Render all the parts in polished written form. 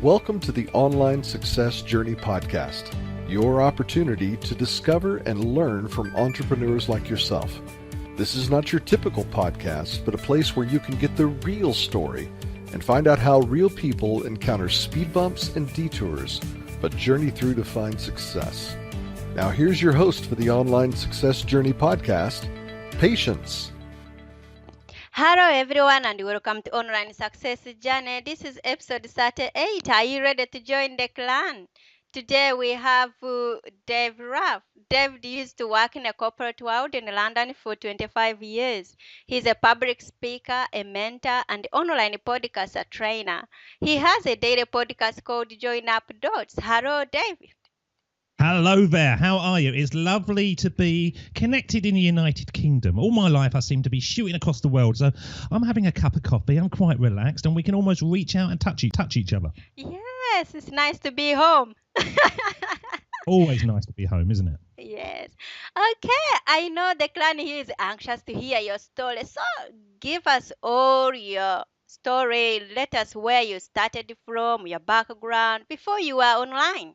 Welcome to the Online Success Journey Podcast, your opportunity to discover and learn from entrepreneurs like yourself. This is not your typical podcast, but a place where you can get the real story and find out how real people encounter speed bumps and detours, but journey through to find success. Now here's your host for the Online Success Journey Podcast, Patience. Hello everyone and welcome to Online Success Journey. This is episode 38. Are you ready to join the clan? Today we have Dave Ruff. Dave used to work in the corporate world in London for 25 years. He's a public speaker, a mentor, and online podcast trainer. He has a daily podcast called Join Up Dots. Hello, Dave. Hello there, how are you? It's lovely to be connected in the United Kingdom. All my life I seem to be shooting across the world, so I'm having a cup of coffee, I'm quite relaxed, and we can almost reach out and touch each other. Yes, it's nice to be home. Always nice to be home, isn't it? Yes. Okay, I know the clan here is anxious to hear your story, so give us all your story. Let us where you started from, your background, before you were online.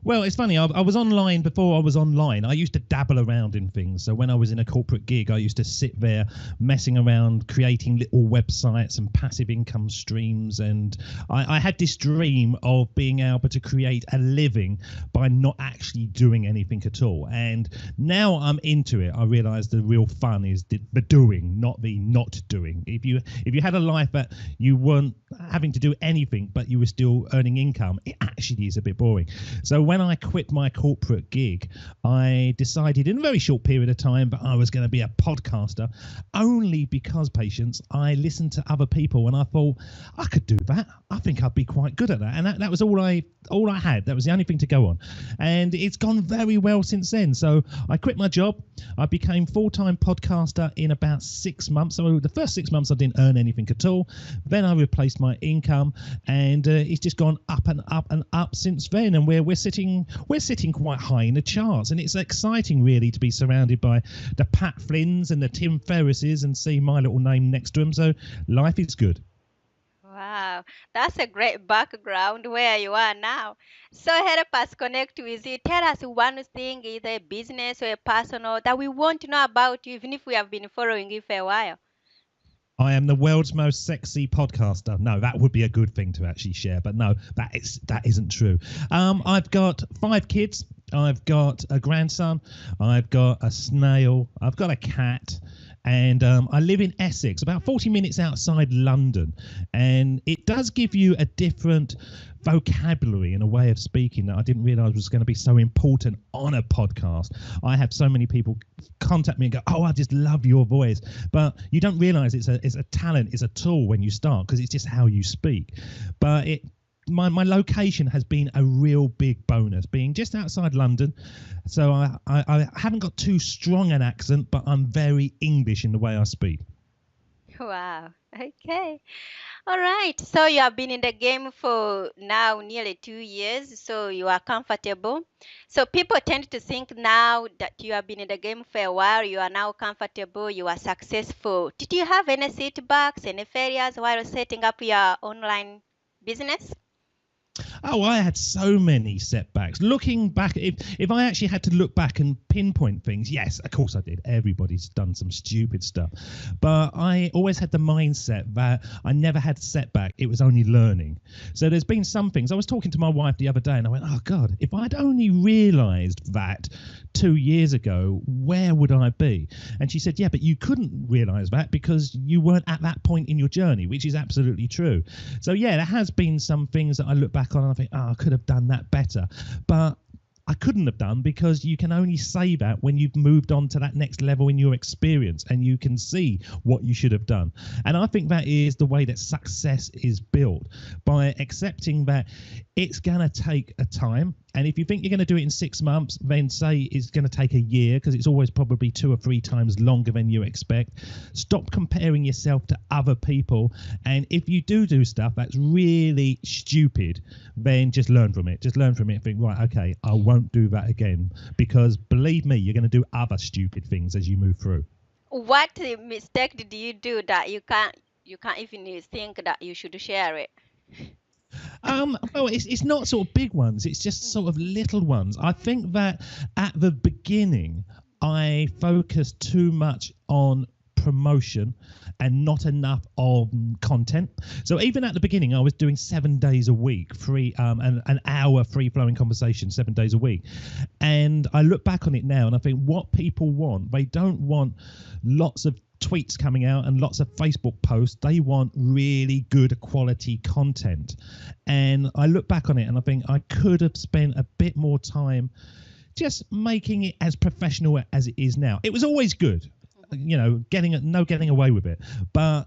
Well, it's funny, I was online before I was online. I used to dabble around in things. So when I was in a corporate gig, I used to sit there messing around, creating little websites and passive income streams. And I had this dream of being able to create a living by not actually doing anything at all. And now I'm into it. I realize the real fun is the doing, not the not doing. If you had a life that you weren't having to do anything, but you were still earning income, it actually is a bit boring. So when I quit my corporate gig, I decided in a very short period of time that I was going to be a podcaster, only because, Patience, I listened to other people and I thought, I could do that. I think I'd be quite good at that. And that was all I had. That was the only thing to go on. And it's gone very well since then. So I quit my job. I became full-time podcaster in about 6 months. So the first 6 months I didn't earn anything at all. Then I replaced my income, and it's just gone up and up and up since then. And we're sitting quite high in the charts, and it's exciting really to be surrounded by the Pat Flynn's and the Tim Ferrisses and see my little name next to them. So life is good. Wow, that's a great background where you are now. So help us connect with you. Tell us one thing, either a business or a personal, that we want to know about you, even if we have been following you for a while. I am the world's most sexy podcaster. No, that would be a good thing to actually share, but no, that isn't true. I've got 5 kids. I've got a grandson. I've got a snail. I've got a cat. And I live in Essex, about 40 minutes outside London. And it does give you a different vocabulary and a way of speaking that I didn't realize was going to be so important on a podcast. I have so many people contact me and go, oh, I just love your voice. But you don't realize it's a talent, it's a tool when you start, because it's just how you speak. But my location has been a real big bonus, being just outside London. So I haven't got too strong an accent, but I'm very English in the way I speak. Wow. Okay. All right. So you have been in the game for now nearly 2 years, so you are comfortable. So people tend to think now that you have been in the game for a while, you are now comfortable, you are successful. Did you have any setbacks, any failures while setting up your online business? Oh, I had so many setbacks. Looking back, if I actually had to look back and pinpoint things, yes, of course I did. Everybody's done some stupid stuff. But I always had the mindset that I never had setback. It was only learning. So there's been some things. I was talking to my wife the other day and I went, oh, God, if I'd only realised that 2 years ago, where would I be? And she said, yeah, but you couldn't realise that because you weren't at that point in your journey, which is absolutely true. So, yeah, there has been some things that I look back on and I think, oh, I could have done that better. But I couldn't have done, because you can only say that when you've moved on to that next level in your experience and you can see what you should have done. And I think that is the way that success is built, by accepting that it's going to take a time. And if you think you're going to do it in 6 months, then say it's going to take a year, because it's always probably 2 or 3 times longer than you expect. Stop comparing yourself to other people. And if you do stuff that's really stupid, then just learn from it. Just learn from it and think, right, okay, I won't do that again. Because believe me, you're going to do other stupid things as you move through. What mistake did you do that you can't even think that you should share it? Well, it's not sort of big ones. It's just sort of little ones. I think that at the beginning, I focused too much on promotion and not enough on content. So even at the beginning, I was doing 7 days a week, free an hour free flowing conversation 7 days a week. And I look back on it now and I think what people want, they don't want lots of tweets coming out and lots of Facebook posts. They want really good quality content. And I look back on it and I think I could have spent a bit more time just making it as professional as it is now. It was always good, getting away with it, but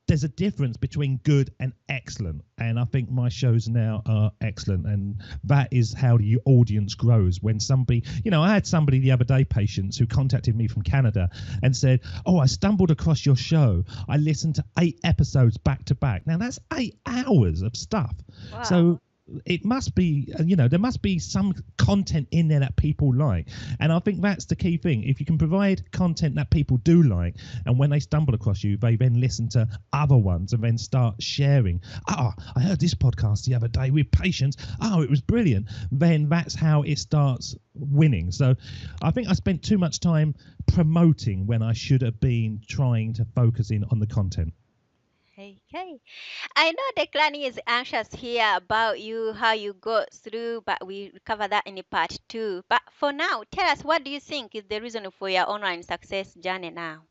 there's a difference between good and excellent, and I think my shows now are excellent, and that is how the audience grows. When somebody, I had somebody the other day, Patience, who contacted me from Canada and said, "Oh, I stumbled across your show. I listened to 8 episodes back to back." Now that's 8 hours of stuff. Wow. So it must be, there must be some content in there that people like. And I think that's the key thing. If you can provide content that people do like, and when they stumble across you, they then listen to other ones and then start sharing. I heard this podcast the other day with Patience. It was brilliant. Then that's how it starts winning. So I think I spent too much time promoting when I should have been trying to focus in on the content. Okay. I know Declan is anxious here about you, how you got through, but we cover that in part 2. But for now, tell us, what do you think is the reason for your online success journey now?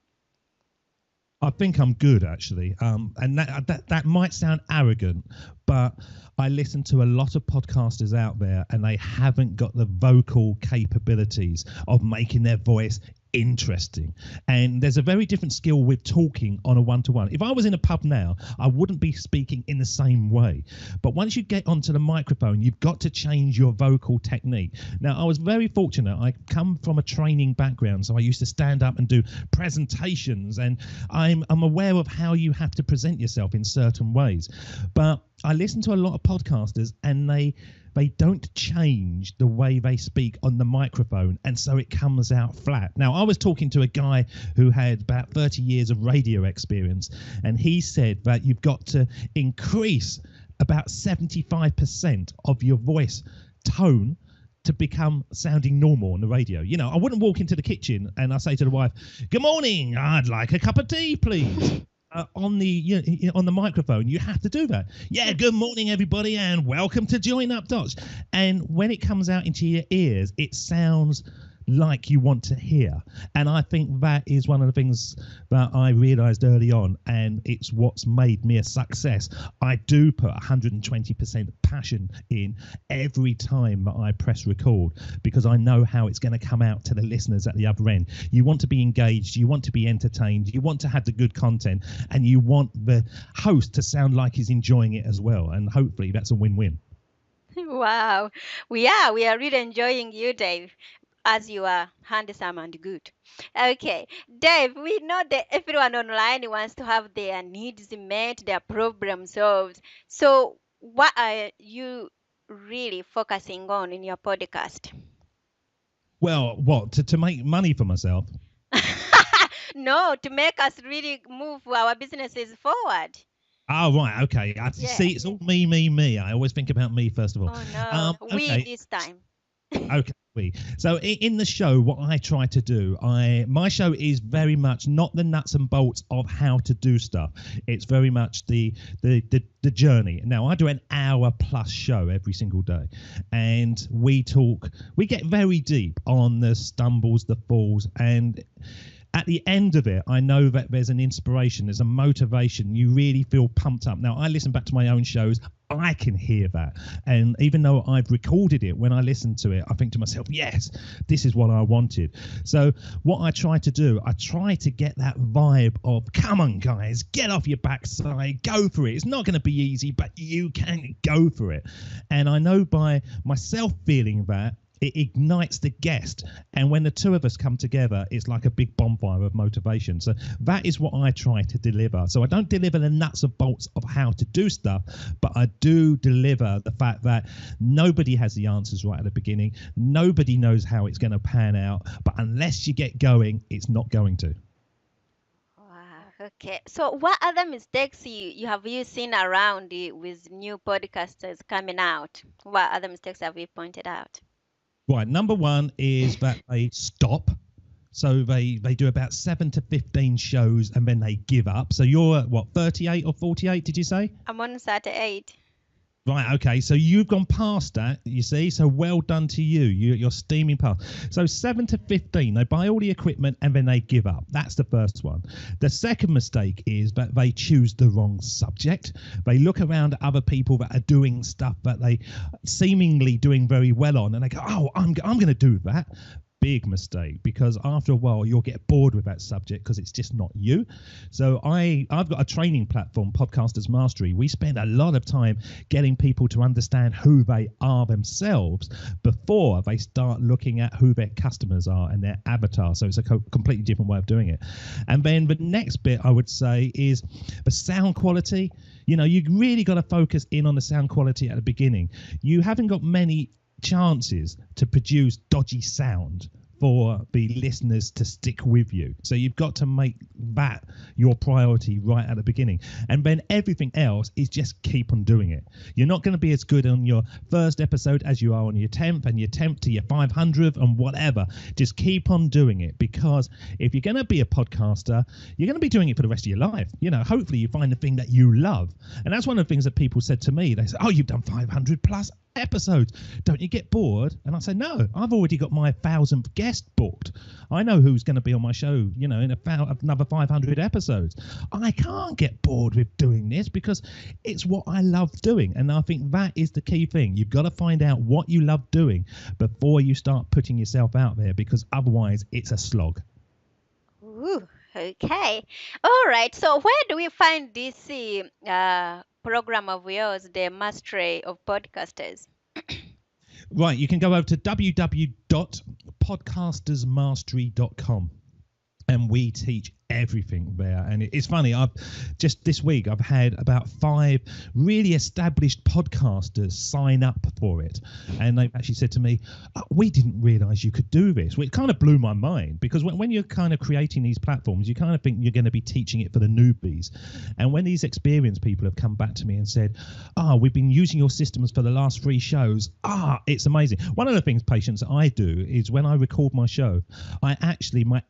I think I'm good, actually. And that might sound arrogant, but I listen to a lot of podcasters out there and they haven't got the vocal capabilities of making their voice interesting. And there's a very different skill with talking on a one-to-one. If I was in a pub now, I wouldn't be speaking in the same way. But once you get onto the microphone, you've got to change your vocal technique. Now, I was very fortunate. I come from a training background, so I used to stand up and do presentations, and I'm aware of how you have to present yourself in certain ways. But I listen to a lot of podcasters and they don't change the way they speak on the microphone, and so it comes out flat. Now, I was talking to a guy who had about 30 years of radio experience, and he said that you've got to increase about 75% of your voice tone to become sounding normal on the radio. I wouldn't walk into the kitchen and I say to the wife, "Good morning, I'd like a cup of tea, please." On the microphone, you have to do that. Yeah, good morning, everybody, and welcome to Join Up Dots. And when it comes out into your ears, it sounds like you want to hear. And I think that is one of the things that I realized early on, and it's what's made me a success. I do put 120% passion in every time that I press record, because I know how it's going to come out to the listeners at the other end. You want to be engaged, you want to be entertained, you want to have the good content, and you want the host to sound like he's enjoying it as well. And hopefully that's a win-win. Wow. We are really enjoying you, Dave, as you are handsome and good. Okay, Dave, we know that everyone online wants to have their needs met, their problems solved. So what are you really focusing on in your podcast? Well, what, to make money for myself? No, to make us really move our businesses forward. Oh, right, okay. See, it's all me. I always think about me first of all. Oh, no, we this time. Okay. So in the show, what I try to do, my show is very much not the nuts and bolts of how to do stuff. It's very much the journey. Now, I do an hour plus show every single day, and we get very deep on the stumbles, the falls, and at the end of it, I know that there's an inspiration, there's a motivation. You really feel pumped up. Now, I listen back to my own shows. I can hear that. And even though I've recorded it, when I listen to it, I think to myself, yes, this is what I wanted. So what I try to do, I try to get that vibe of, come on, guys, get off your backside, go for it. It's not going to be easy, but you can go for it. And I know by myself feeling that, it ignites the guest, and when the two of us come together, it's like a big bonfire of motivation. So that is what I try to deliver. So I don't deliver the nuts and bolts of how to do stuff, but I do deliver the fact that nobody has the answers right at the beginning. Nobody knows how it's going to pan out, but unless you get going, it's not going to. Wow. Okay. So what other mistakes you have you seen around with new podcasters coming out? What other mistakes have you pointed out? Right, number one is that they stop. So they do about 7 to 15 shows and then they give up. So you're at, what, 38 or 48, did you say? I'm on 38. Right, okay, so you've gone past that, you see, so well done to you. You're steaming past. So 7 to 15, they buy all the equipment and then they give up. That's the first one. The second mistake is that they choose the wrong subject. They look around at other people that are doing stuff that they seemingly doing very well on, and they go, oh, I'm going to do that. Big mistake, because after a while you'll get bored with that subject because it's just not you. So I've got a training platform, Podcasters Mastery. We spend a lot of time getting people to understand who they are themselves before they start looking at who their customers are and their avatar. So it's a completely different way of doing it. And then the next bit I would say is the sound quality. You know, you really got to focus in on the sound quality at the beginning. You haven't got many chances to produce dodgy sound for the listeners to stick with you. So you've got to make that your priority right at the beginning. And then everything else is just keep on doing it. You're not going to be as good on your first episode as you are on your 10th and your 10th to your 500th and whatever. Just keep on doing it, because if you're going to be a podcaster, you're going to be doing it for the rest of your life. You know, hopefully you find the thing that you love. And that's one of the things that people said to me. They said, oh, you've done 500 plus episodes, don't you get bored? And I say, no, I've already got my 1,000th guest booked. I know who's going to be on my show, you know, in another 500 episodes. I can't get bored with doing this because it's what I love doing. And I think that is the key thing. You've got to find out what you love doing before you start putting yourself out there, because otherwise it's a slog. Ooh, okay. All right. So where do we find this program of yours, the Mastery of Podcasters? Right, you can go over to www.podcastersmastery.com. And we teach everything there. And it's funny, I've just this week I've had about 5 really established podcasters sign up for it, and they've actually said to me, we didn't realize you could do this. Well, it kind of blew my mind, because when you're kind of creating these platforms, you kind of think you're going to be teaching it for the newbies. And when these experienced people have come back to me and said, we've been using your systems for the last 3 shows, it's amazing. One of the things, Patience, I do is when I record my show, my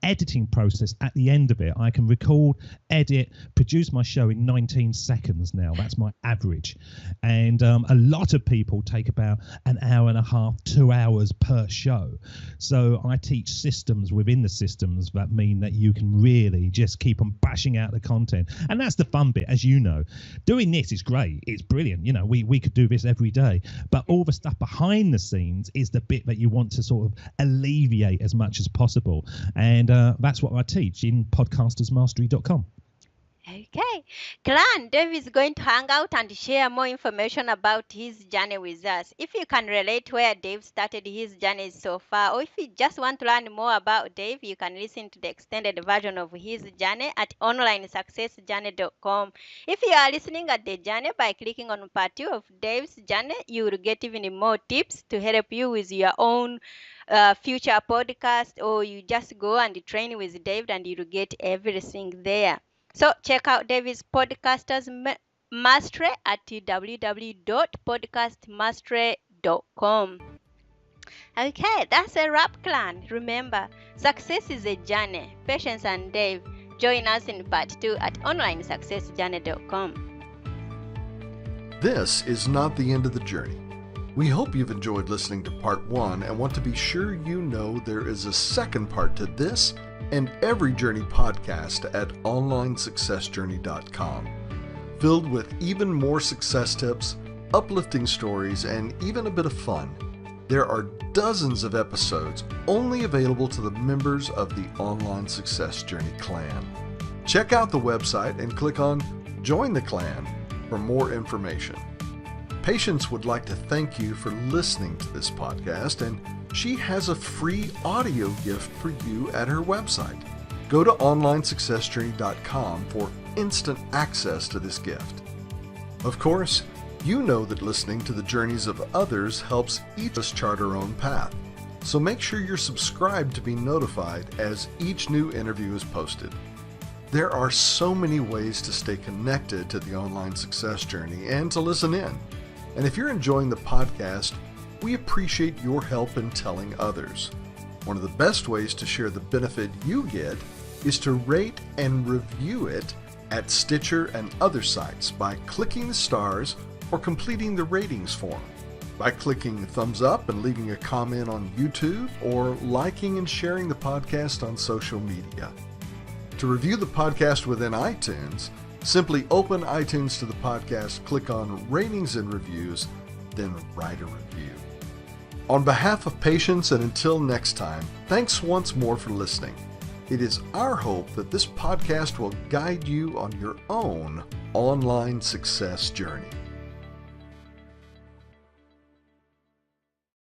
editing process at the end of it, I can record, edit, produce my show in 19 seconds now. That's my average. And a lot of people take about an hour and a half, 2 hours per show. So I teach systems within the systems that mean that you can really just keep on bashing out the content. And that's the fun bit, as you know. Doing this is great. It's brilliant. You know, we could do this every day. But all the stuff behind the scenes is the bit that you want to sort of alleviate as much as possible. And that's what I teach in podcastersmastery.com. Okay. Clan, Dave is going to hang out and share more information about his journey with us. If you can relate where Dave started his journey so far, or if you just want to learn more about Dave, you can listen to the extended version of his journey at onlinesuccessjourney.com. If you are listening at the journey by clicking on part 2 of Dave's journey, you will get even more tips to help you with your own future podcast, or you just go and train with Dave and you'll get everything there. So check out David's Podcasters Mastery at www.podcastmastery.com. Okay, that's a wrap, Clan. Remember, success is a journey. Patience and Dave, join us in part 2 at onlinesuccessjourney.com. This is not the end of the journey. We hope you've enjoyed listening to part 1 and want to be sure you know there is a second part to this and every journey podcast at onlinesuccessjourney.com, filled with even more success tips, uplifting stories, and even a bit of fun. There are dozens of episodes only available to the members of the Online Success Journey clan. Check out the website and click on Join the Clan for more information. Patience would like to thank you for listening to this podcast, and she has a free audio gift for you at her website. Go to onlinesuccessjourney.com for instant access to this gift. Of course, you know that listening to the journeys of others helps each of us chart our own path. So make sure you're subscribed to be notified as each new interview is posted. There are so many ways to stay connected to the online success journey and to listen in. And if you're enjoying the podcast, we appreciate your help in telling others. One of the best ways to share the benefit you get is to rate and review it at Stitcher and other sites by clicking the stars or completing the ratings form, by clicking thumbs up and leaving a comment on YouTube, or liking and sharing the podcast on social media. To review the podcast within iTunes, simply open iTunes to the podcast, click on Ratings and Reviews, then write a review. On behalf of Patience, and until next time, thanks once more for listening. It is our hope that this podcast will guide you on your own online success journey.